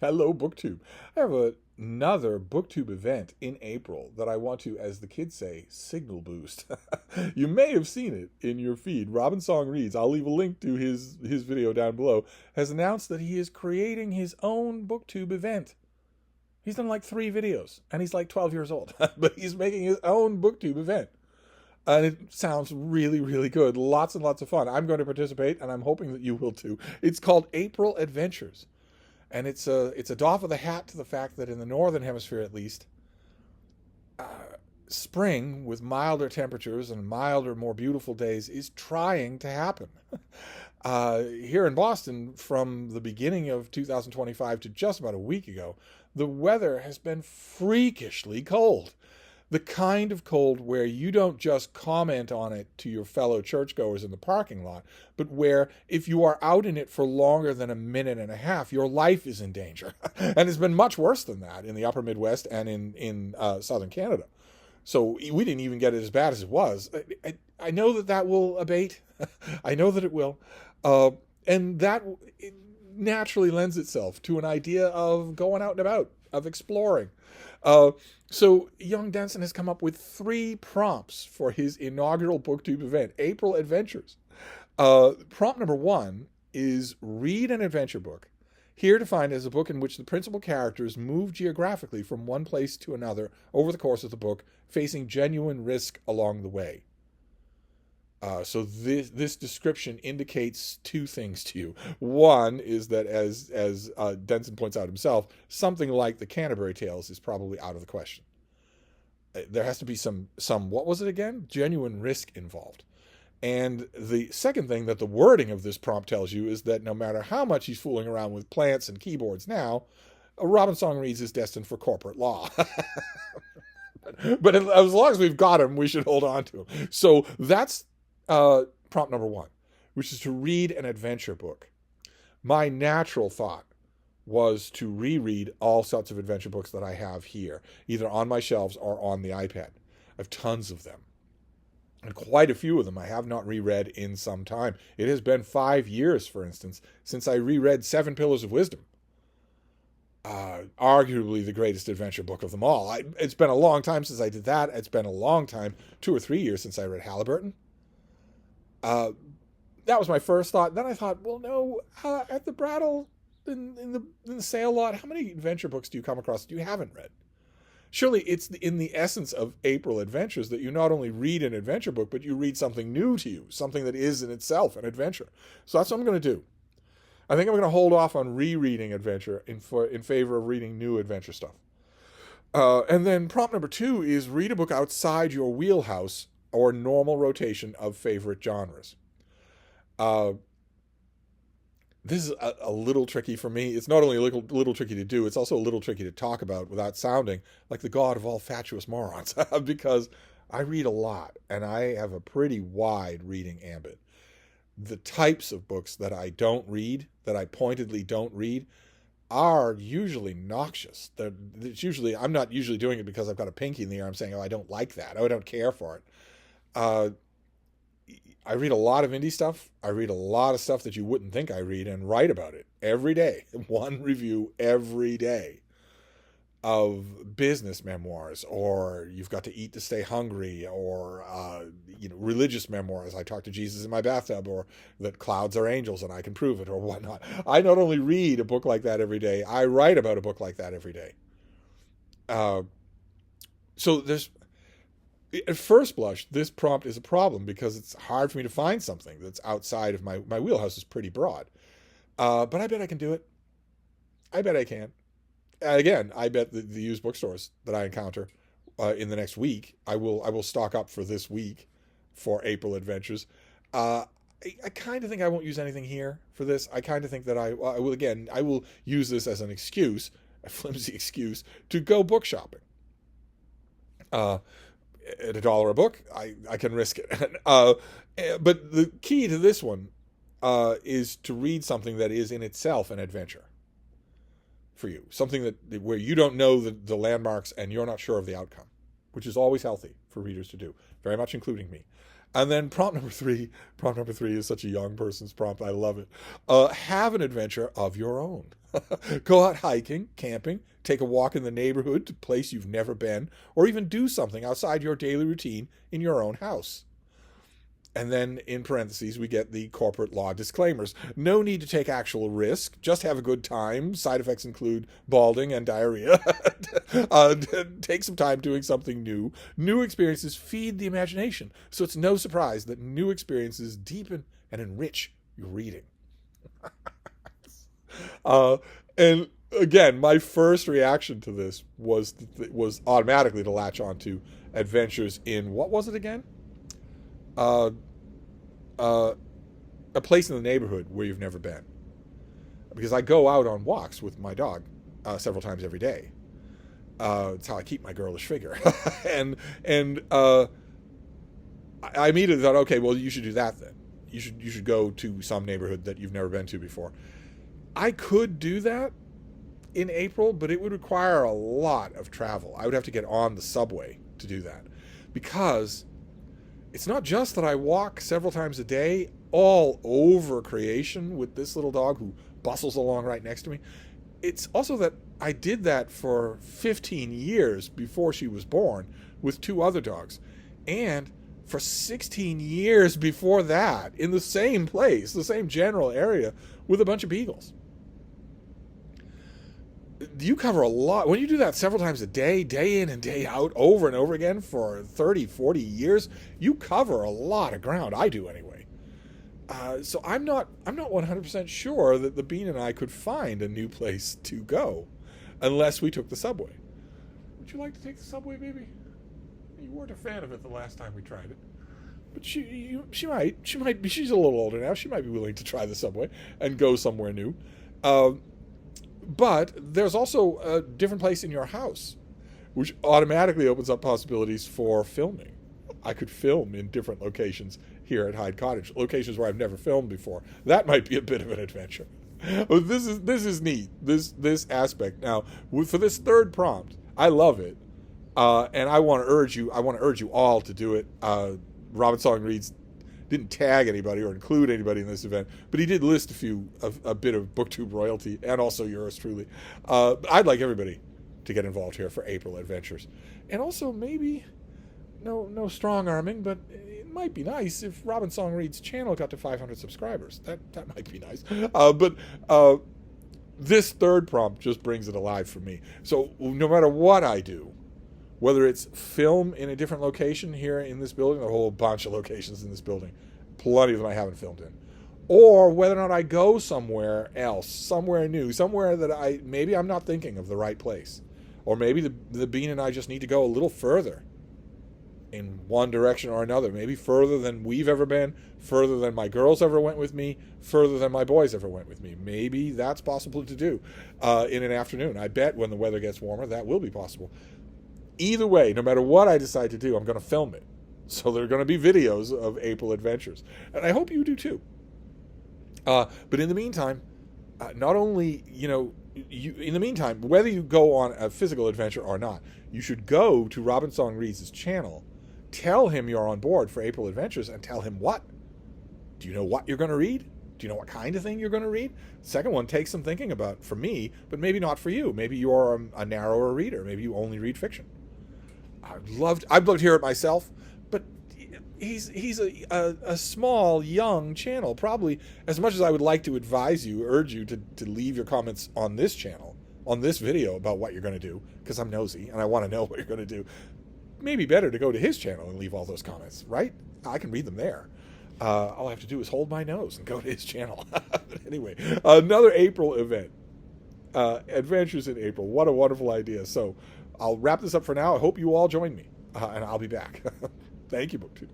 Hello, BookTube. I have another BookTube event in April that I want to, as the kids say, signal boost. You may have seen it in your feed. Robin Song Reads, I'll leave a link to his video down below, has announced that he is creating his own BookTube event. He's done like 3 videos, and he's like 12 years old, but he's making his own BookTube event. And it sounds really, really good. Lots and lots of fun. I'm going to participate, and I'm hoping that you will too. It's called April Adventures. And it's a doff of the hat to the fact that in the northern hemisphere, at least, uh, spring with milder temperatures and milder, more beautiful days is trying to happen. Here in Boston, from the beginning of 2025 to just about a week ago, the weather has been freakishly cold. The kind of cold where you don't just comment on it to your fellow churchgoers in the parking lot, but where if you are out in it for longer than a minute and a half, your life is in danger. And it's been much worse than that in the upper Midwest and in southern Canada. So we didn't even get it as bad as it was. I know that that will abate. I know that it will. And that it naturally lends itself to an idea of going out and about, of exploring. So young Denson has come up with 3 prompts for his inaugural BookTube event, April Adventures. Prompt number 1 is read an adventure book, here defined as a book in which the principal characters move geographically from one place to another over the course of the book, facing genuine risk along the way. So this description indicates 2 things to you. One is that, as Denson points out himself, something like the Canterbury Tales is probably out of the question. There has to be some what was it again? Genuine risk involved. And the second thing that the wording of this prompt tells you is that no matter how much he's fooling around with plants and keyboards now, Robin Song Reads is destined for corporate law. But as long as we've got him, we should hold on to him. So that's prompt number 1, which is to read an adventure book. My natural thought was to reread all sorts of adventure books that I have here, either on my shelves or on the iPad. I have tons of them. And quite a few of them I have not reread in some time. It has been 5 years, for instance, since I reread 7 Pillars of Wisdom. Arguably the greatest adventure book of them all. It's been a long time since I did that. It's been a long time, 2 or 3 years since I read Halliburton. That was my first thought. Then I thought, well, no, at the Brattle, in the sale lot, how many adventure books do you come across that you haven't read? Surely it's in the essence of April Adventures that you not only read an adventure book, but you read something new to you, something that is in itself an adventure. So that's what I'm going to do. I think I'm going to hold off on rereading adventure in favor of reading new adventure stuff. And then prompt number 2 is read a book outside your wheelhouse or normal rotation of favorite genres. This is a little tricky for me. It's not only a little tricky to do, it's also a little tricky to talk about without sounding like the god of all fatuous morons, because I read a lot and I have a pretty wide reading ambit. The types of books that I don't read, that I pointedly don't read, are usually noxious. I'm not usually doing it because I've got a pinky in the air. I'm saying, oh, I don't like that. Oh, I don't care for it. I read a lot of indie stuff. I read a lot of stuff that you wouldn't think I read and write about it every day. 1 review every day of business memoirs, or You've Got to Eat to Stay Hungry, or religious memoirs. I talk to Jesus in my bathtub, or that clouds are angels and I can prove it, or whatnot. I not only read a book like that every day, I write about a book like that every day. So there's, at first blush, this prompt is a problem because it's hard for me to find something that's outside of my wheelhouse is pretty broad. But I bet I can do it. I bet I can. Again, I bet the used bookstores that I encounter in the next week, I will stock up for this week for April Adventures. I kind of think I won't use anything here for this. I kind of think that I will use this as an excuse, a flimsy excuse, to go book shopping. At $1 a book, I can risk it. But the key to this one is to read something that is in itself an adventure for you. Something that where you don't know the landmarks and you're not sure of the outcome, which is always healthy for readers to do, very much including me. And then prompt number three is such a young person's prompt. I love it. Have an adventure of your own. Go out hiking, camping, take a walk in the neighborhood to a place you've never been, or even do something outside your daily routine in your own house. And then in parentheses, we get the corporate law disclaimers. No need to take actual risk. Just have a good time. Side effects include balding and diarrhea. Take some time doing something new. New experiences feed the imagination. So it's no surprise that new experiences deepen and enrich your reading. And again, my first reaction to this was automatically to latch on to adventures in, what was it again? A place in the neighborhood where you've never been. Because I go out on walks with my dog several times every day. It's how I keep my girlish figure. and I immediately thought, okay, well, you should do that then. You should go to some neighborhood that you've never been to before. I could do that in April, but it would require a lot of travel. I would have to get on the subway to do that. Because it's not just that I walk several times a day all over creation with this little dog who bustles along right next to me. It's also that I did that for 15 years before she was born with 2 other dogs. And for 16 years before that, in the same place, the same general area, with a bunch of beagles. You cover a lot. When you do that several times a day, day in and day out, over and over again for 30, 40 years, you cover a lot of ground. I do anyway. So I'm not 100% sure that the Bean and I could find a new place to go unless we took the subway. Would you like to take the subway, baby? You weren't a fan of it the last time we tried it. But she might be, she's a little older now. She might be willing to try the subway and go somewhere new. But there's also a different place in your house, which automatically opens up possibilities for filming. I could film in different locations here at Hyde Cottage, locations where I've never filmed before. That might be a bit of an adventure. This is neat. This aspect. Now, for this third prompt, I love it, and I want to urge you all to do it. Robin Song Reads didn't tag anybody or include anybody in this event, but he did list a bit of BookTube royalty, and also yours truly. I'd like everybody to get involved here for April Adventures. And also maybe, no strong arming, but it might be nice if Robin Song Reads' channel got to 500 subscribers. That might be nice. But this third prompt just brings it alive for me. So no matter what I do, whether it's film in a different location here in this building, a whole bunch of locations in this building, plenty of them I haven't filmed in, or whether or not I go somewhere else, somewhere new, somewhere that maybe I'm not thinking of the right place, or maybe the Bean and I just need to go a little further in one direction or another, maybe further than we've ever been, further than my girls ever went with me, further than my boys ever went with me. Maybe that's possible to do in an afternoon. I bet when the weather gets warmer, that will be possible. Either way, no matter what I decide to do, I'm going to film it. So there are going to be videos of April Adventures. And I hope you do too. But in the meantime, not only, in the meantime, whether you go on a physical adventure or not, you should go to Robin Song Reads' channel, tell him you're on board for April Adventures, and tell him what. Do you know what you're going to read? Do you know what kind of thing you're going to read? Second one takes some thinking about for me, but maybe not for you. Maybe you're a narrower reader. Maybe you only read fiction. I'd love to hear it myself, but he's a small, young channel. Probably, as much as I would like to urge you to leave your comments on this channel, on this video about what you're going to do, because I'm nosy and I want to know what you're going to do, maybe better to go to his channel and leave all those comments, right? I can read them there. All I have to do is hold my nose and go to his channel. But anyway, another April event. Adventures in April. What a wonderful idea. So I'll wrap this up for now. I hope you all join me, and I'll be back. Thank you, BookTube.